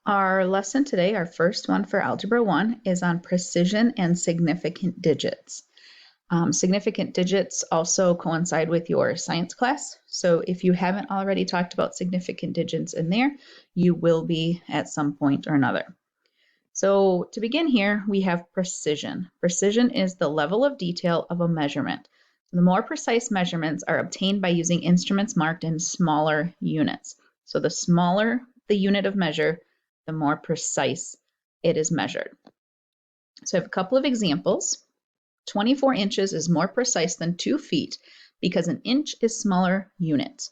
Our lesson today, our first one for Algebra 1, is on precision and significant digits. Significant digits also coincide with your science class, so if you haven't already talked about significant digits in there, you will be at some point or another. So to begin here, we have precision. Precision is the level of detail of a measurement. The more precise measurements are obtained by using instruments marked in smaller units. So the smaller the unit of measure, the more precise it is measured. So I have a couple of examples. 24 inches is more precise than 2 feet because an inch is smaller unit.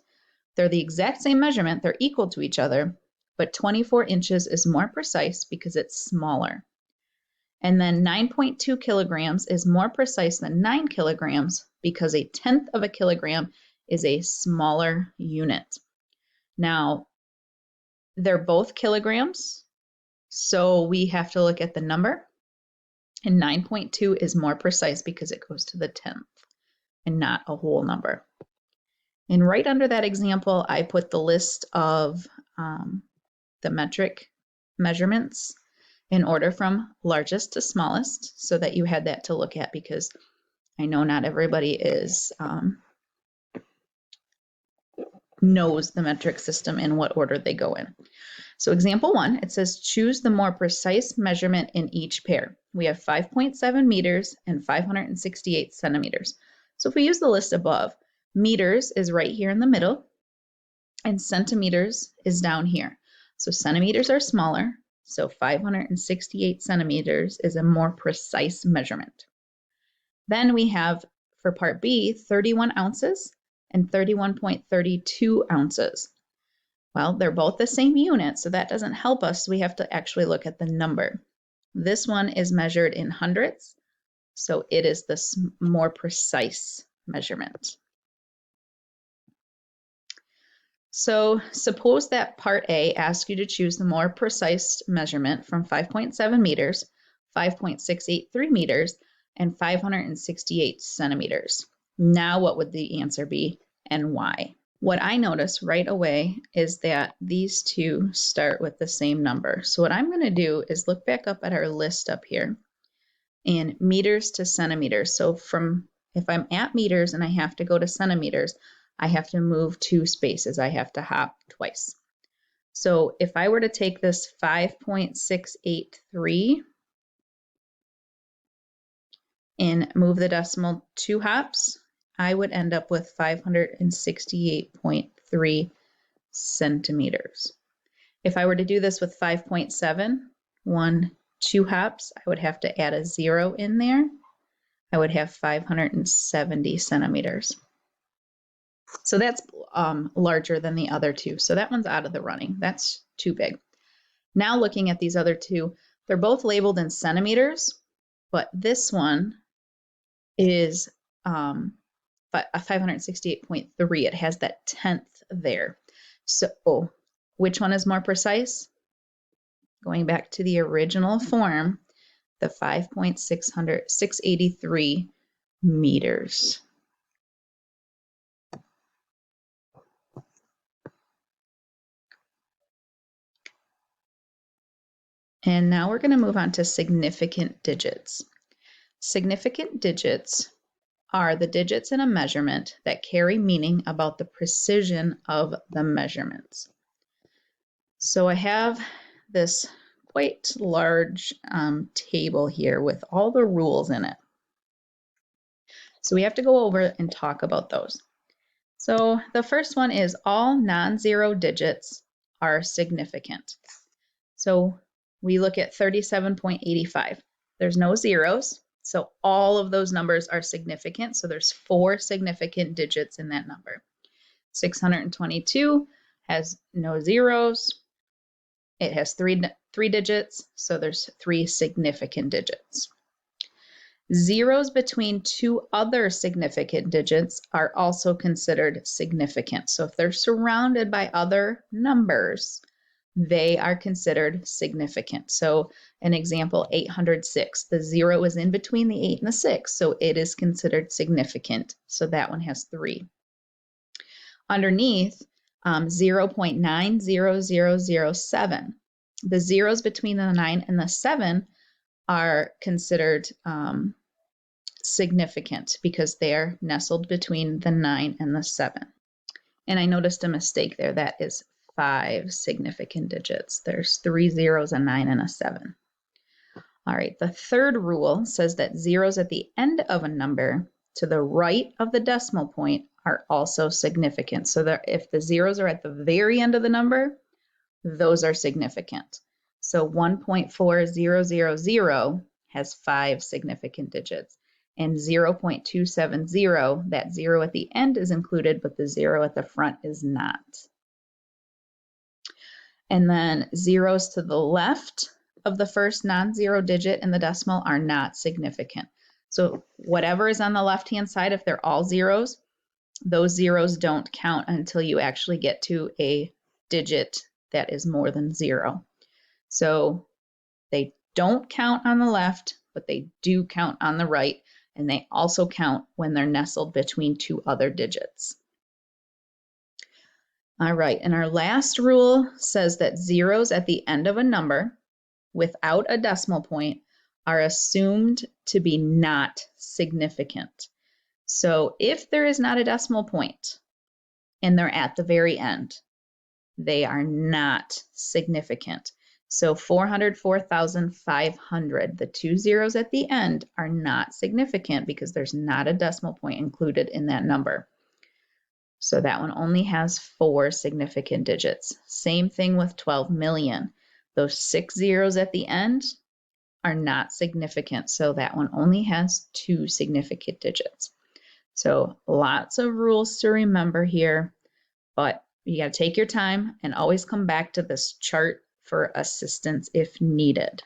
They're the exact same measurement, they're equal to each other, but 24 inches is more precise because it's smaller. And then 9.2 kilograms is more precise than 9 kilograms because a tenth of a kilogram is a smaller unit. Now, they're both kilograms, so we have to look at the number. And 9.2 is more precise because it goes to the tenth and not a whole number. And right under that example, I put the list of the metric measurements in order from largest to smallest so that you had that to look at, because I know not everybody knows the metric system in what order they go in. So example 1, it says choose the more precise measurement in each pair. We have 5.7 meters and 568 centimeters. So if we use the list above, meters is right here in the middle and centimeters is down here. So centimeters are smaller, so 568 centimeters is a more precise measurement. Then we have, for part B, 31 ounces and 31.32 ounces. Well, they're both the same unit, so that doesn't help us. We have to actually look at the number. This one is measured in hundredths, so it is the more precise measurement. So suppose that part A asks you to choose the more precise measurement from 5.7 meters, 5.683 meters, and 568 centimeters. Now what would the answer be and why? What I notice right away is that these two start with the same number. So what I'm going to do is look back up at our list up here in meters to centimeters. So if I'm at meters and I have to go to centimeters, I have to move 2 spaces. I have to hop twice. So if I were to take this 5.683 and move the decimal 2 hops, I would end up with 568.3 centimeters. If I were to do this with 5.7, 2 hops, I would have to add a 0 in there. I would have 570 centimeters. So that's larger than the other two. So that one's out of the running. That's too big. Now looking at these other two, they're both labeled in centimeters, but this one is 568.3. It has that tenth there. So which one is more precise? Going back to the original form, the 5.683 meters. And now we're going to move on to significant digits. Significant digits are the digits in a measurement that carry meaning about the precision of the measurements. So I have this quite large table here with all the rules in it. So we have to go over and talk about those. So the first one is all non-zero digits are significant. So we look at 37.85. There's no zeros, so all of those numbers are significant. So there's 4 significant digits in that number. 622 has no zeros. It has three digits, so there's 3 significant digits. Zeros between 2 other significant digits are also considered significant. So if they're surrounded by other numbers, they are considered significant. So an example, 806, the 0 is in between the 8 and the 6, so it is considered significant. So that one has 3. Underneath, 0.90007. The zeros between the 9 and the 7 are considered significant because they are nestled between the 9 and the 7. And I noticed a mistake there. That is 5 significant digits. There's 3 zeros, a 9, and a 7. All right, the third rule says that zeros at the end of a number to the right of the decimal point are also significant. So that if the zeros are at the very end of the number, those are significant. So 1.4000 has 5 significant digits. And 0.270, that 0 at the end is included, but the 0 at the front is not. And then zeros to the left of the first non-zero digit in the decimal are not significant. So whatever is on the left-hand side, if they're all zeros, those zeros don't count until you actually get to a digit that is more than 0. So they don't count on the left, but they do count on the right, and they also count when they're nestled between 2 other digits. All right, and our last rule says that zeros at the end of a number without a decimal point are assumed to be not significant. So if there is not a decimal point and they're at the very end, they are not significant. So 404,500, the 2 zeros at the end are not significant because there's not a decimal point included in that number. So that one only has 4 significant digits. Same thing with 12 million. Those 6 zeros at the end are not significant. So that one only has 2 significant digits. So lots of rules to remember here, but you got to take your time and always come back to this chart for assistance if needed.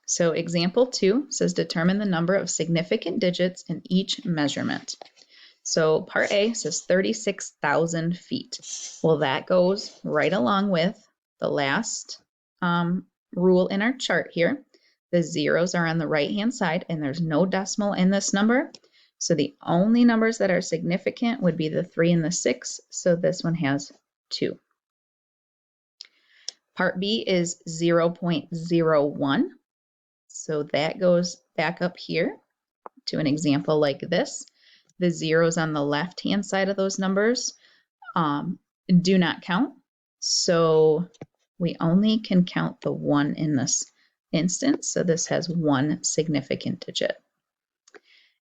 So example 2 says determine the number of significant digits in each measurement. So part A says 36,000 feet. Well, that goes right along with the last rule in our chart here. The zeros are on the right-hand side and there's no decimal in this number. So the only numbers that are significant would be the 3 and the 6. So this one has 2. Part B is 0.01. So that goes back up here to an example like this. The zeros on the left-hand side of those numbers do not count. So we only can count the 1 in this instance. So this has 1 significant digit.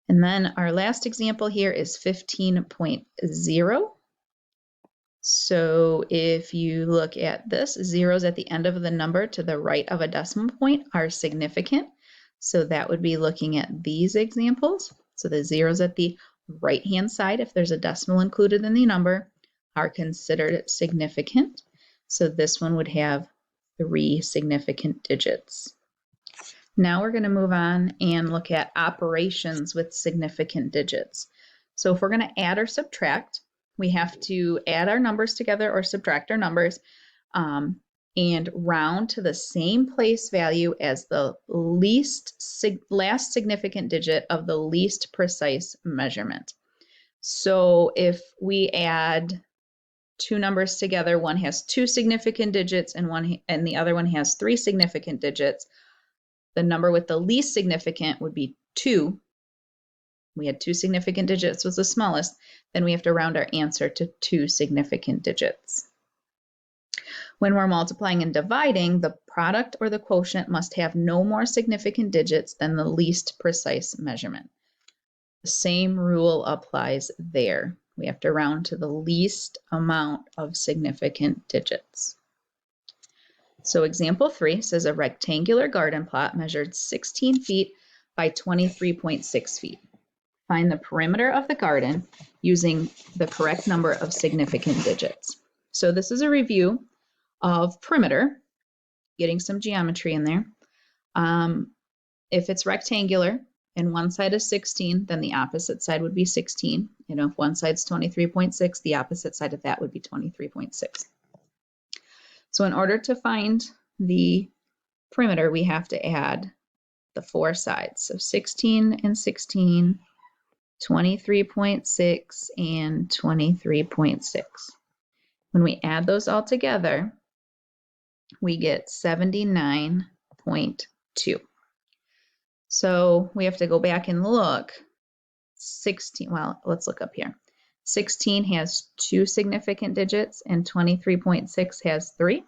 And then our last example here is 15.0. So if you look at this, zeros at the end of the number to the right of a decimal point are significant. So that would be looking at these examples. So the zeros at the right-hand side, if there's a decimal included in the number, are considered significant. So this one would have 3 significant digits. Now we're going to move on and look at operations with significant digits. So if we're going to add or subtract, we have to add our numbers together or subtract our numbers and round to the same place value as the last significant digit of the least precise measurement. So if we add 2 numbers together, one has 2 significant digits and the other one has 3 significant digits. The number with the least significant would be 2. We had 2 significant digits was the smallest. Then we have to round our answer to 2 significant digits. When we're multiplying and dividing, the product or the quotient must have no more significant digits than the least precise measurement. The same rule applies there. We have to round to the least amount of significant digits. So example 3 says a rectangular garden plot measured 16 feet by 23.6 feet. Find the perimeter of the garden using the correct number of significant digits. So this is a review of perimeter, getting some geometry in there. If it's rectangular and one side is 16, then the opposite side would be 16. You know, if one side's 23.6, the opposite side of that would be 23.6. So in order to find the perimeter, we have to add the 4 sides. So 16 and 16, 23.6 and 23.6. When we add those all together, we get 79.2. So we have to go back and look. 16, well, let's look up here. 16 has 2 significant digits and 23.6 has 3.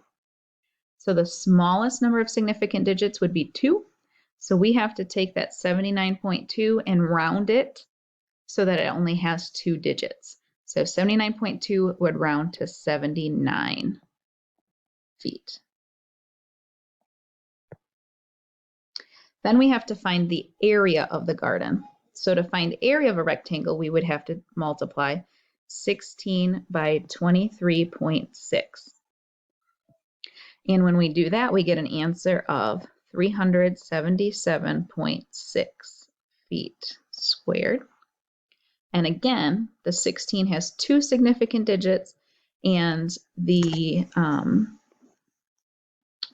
So the smallest number of significant digits would be 2. So we have to take that 79.2 and round it so that it only has 2 digits. So 79.2 would round to 79 feet. Then we have to find the area of the garden. So to find area of a rectangle, we would have to multiply 16 by 23.6. And when we do that, we get an answer of 377.6 feet squared. And again, the 16 has 2 significant digits, and the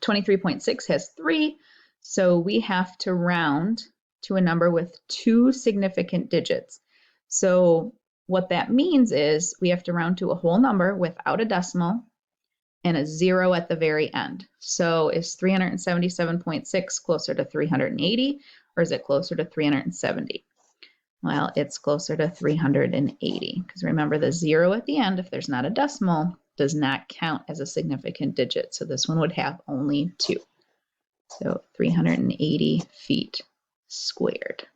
23.6 has 3. So we have to round to a number with 2 significant digits. So what that means is we have to round to a whole number without a decimal and a 0 at the very end. So is 377.6 closer to 380, or is it closer to 370? Well, it's closer to 380, because remember the 0 at the end, if there's not a decimal, does not count as a significant digit. So this one would have only 2. So 380 feet squared.